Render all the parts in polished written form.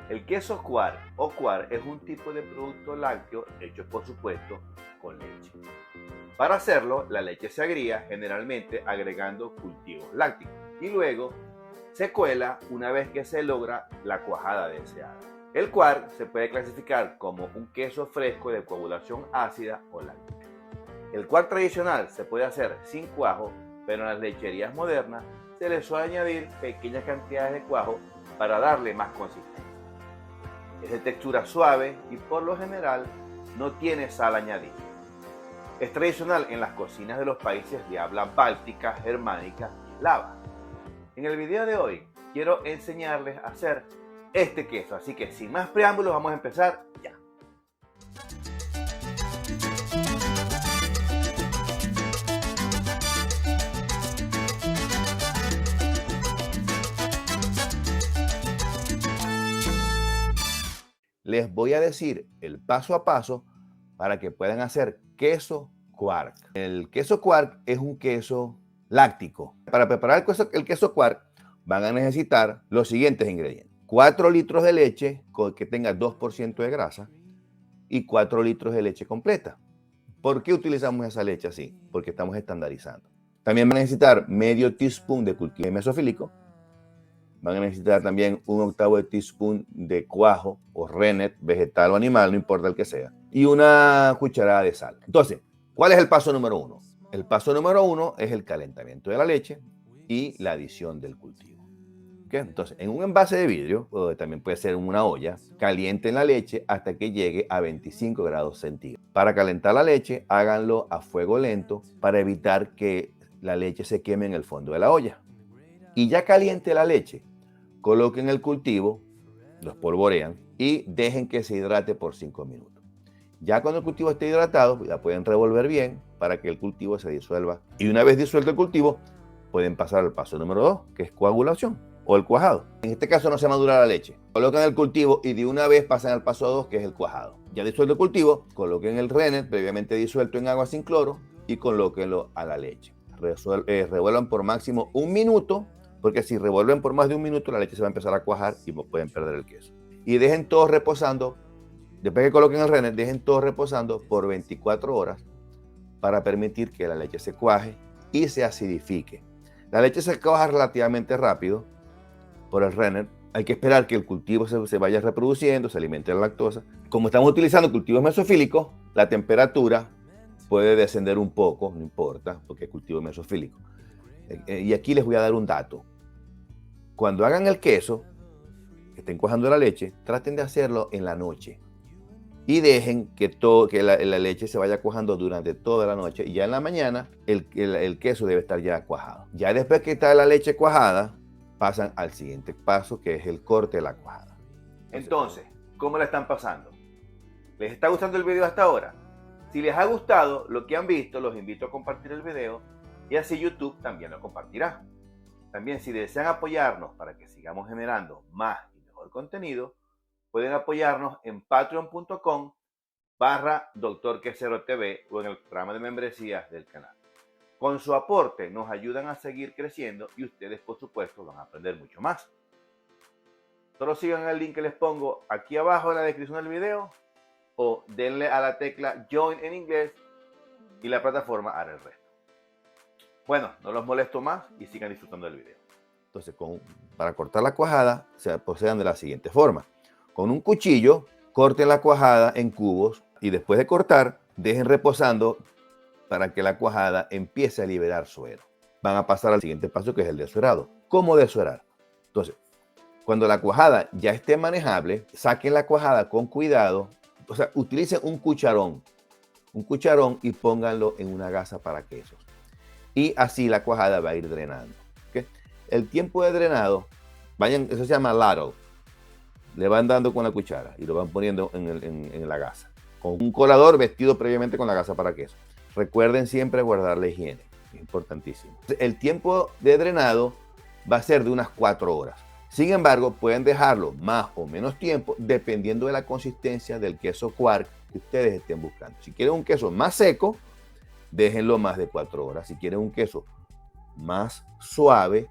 El queso Quark o Quark es un tipo de producto lácteo hecho, por supuesto, con leche. Para hacerlo, la leche se agría generalmente agregando cultivos lácticos y luego se cuela una vez que se logra la cuajada deseada. El Quark se puede clasificar como un queso fresco de coagulación ácida o láctica. El Quark tradicional se puede hacer sin cuajo, pero en las lecherías modernas se le suele añadir pequeñas cantidades de cuajo para darle más consistencia. Es de textura suave y por lo general no tiene sal añadida. Es tradicional en las cocinas de los países de habla báltica, germánica, lava. En el video de hoy quiero enseñarles a hacer este queso, así que sin más preámbulos vamos a empezar ya. Les voy a decir el paso a paso para que puedan hacer queso Quark. El queso Quark es un queso láctico. Para preparar el queso Quark van a necesitar los siguientes ingredientes. 4 litros de leche que tenga 2% de grasa y 4 litros de leche completa. ¿Por qué utilizamos esa leche así? Porque estamos estandarizando. También van a necesitar medio teaspoon de cultivo mesofílico. Van a necesitar también 1/8 de teaspoon de cuajo o rennet, vegetal o animal, no importa el que sea. Y una cucharada de sal. Entonces, ¿cuál es el paso número 1? El paso número 1 es el calentamiento de la leche y la adición del cultivo. ¿Okay? Entonces, en un envase de vidrio, o también puede ser en una olla, calienten la leche hasta que llegue a 25 grados centígrados. Para calentar la leche, háganlo a fuego lento para evitar que la leche se queme en el fondo de la olla. Y ya caliente la leche, coloquen el cultivo, lo espolvorean y dejen que se hidrate por 5 minutos. Ya cuando el cultivo esté hidratado, ya pueden revolver bien para que el cultivo se disuelva. Y una vez disuelto el cultivo, pueden pasar al paso número 2, que es coagulación o el cuajado. En este caso no se madura la leche. Colocan el cultivo y de una vez pasan al paso 2, que es el cuajado. Ya disuelto el cultivo, coloquen el rennet previamente disuelto en agua sin cloro y colóquenlo a la leche. Revuelvan por máximo 1 minuto, porque si revuelven por más de 1 minuto, la leche se va a empezar a cuajar y pueden perder el queso. Y dejen todo reposando. Después que coloquen el rennet, dejen todo reposando por 24 horas para permitir que la leche se cuaje y se acidifique. La leche se cuaja relativamente rápido por el rennet. Hay que esperar que el cultivo se vaya reproduciendo, se alimente de la lactosa. Como estamos utilizando cultivos mesofílicos, la temperatura puede descender un poco, no importa, porque es cultivo mesofílico. Y aquí les voy a dar un dato. Cuando hagan el queso, que estén cuajando la leche, traten de hacerlo en la noche. Y dejen que la leche se vaya cuajando durante toda la noche. Y ya en la mañana, el queso debe estar ya cuajado. Ya después que está la leche cuajada, pasan al siguiente paso, que es el corte de la cuajada. Entonces, ¿cómo la están pasando? ¿Les está gustando el video hasta ahora? Si les ha gustado lo que han visto, los invito a compartir el video y así YouTube también lo compartirá. También, si desean apoyarnos para que sigamos generando más y mejor contenido, pueden apoyarnos en patreon.com/DrQuesero.tv o en el programa de membresías del canal. Con su aporte nos ayudan a seguir creciendo y ustedes, por supuesto, van a aprender mucho más. Solo sigan el link que les pongo aquí abajo en la descripción del video o denle a la tecla Join en inglés y la plataforma hará el resto. Bueno, no los molesto más y sigan disfrutando del video. Entonces, para cortar la cuajada, se procedan de la siguiente forma. Con un cuchillo, corten la cuajada en cubos y después de cortar, dejen reposando para que la cuajada empiece a liberar suero. Van a pasar al siguiente paso, que es el desuerado. ¿Cómo desuerar? Entonces, cuando la cuajada ya esté manejable, saquen la cuajada con cuidado. O sea, utilicen un cucharón y pónganlo en una gasa para quesos. Y así la cuajada va a ir drenando. ¿Okay? El tiempo de drenado, eso se llama ladle. Le van dando con la cuchara y lo van poniendo en la gasa. Con un colador vestido previamente con la gasa para queso. Recuerden siempre guardar la higiene. Es importantísimo. El tiempo de drenado va a ser de unas 4 horas. Sin embargo, pueden dejarlo más o menos tiempo dependiendo de la consistencia del queso Quark que ustedes estén buscando. Si quieren un queso más seco, déjenlo más de 4 horas. Si quieren un queso más suave,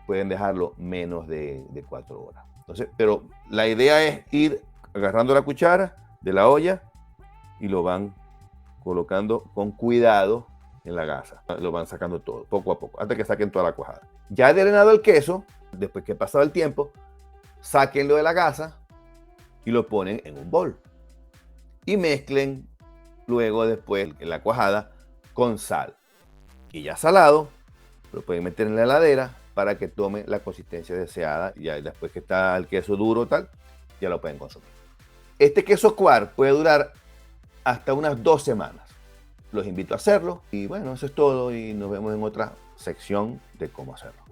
pueden dejarlo menos de 4 horas. Entonces, pero la idea es ir agarrando la cuchara de la olla y lo van colocando con cuidado en la gasa. Lo van sacando todo, poco a poco, hasta que saquen toda la cuajada. Ya drenado el queso, después que pasado el tiempo, sáquenlo de la gasa y lo ponen en un bol. Y mezclen luego después la cuajada con sal. Y ya salado, lo pueden meter en la heladera para que tome la consistencia deseada. Y ya después que está el queso duro tal, ya lo pueden consumir. Este queso quark puede durar hasta unas 2 semanas. Los invito a hacerlo. Y bueno, eso es todo y nos vemos en otra sección de cómo hacerlo.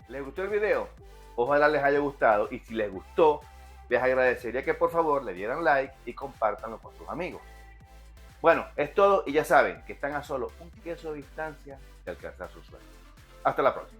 ¿Les gustó el video? Ojalá les haya gustado y si les gustó, les agradecería que por favor le dieran like y compártanlo con sus amigos. Bueno, es todo y ya saben que están a solo un queso de distancia de alcanzar su sueño. Hasta la próxima.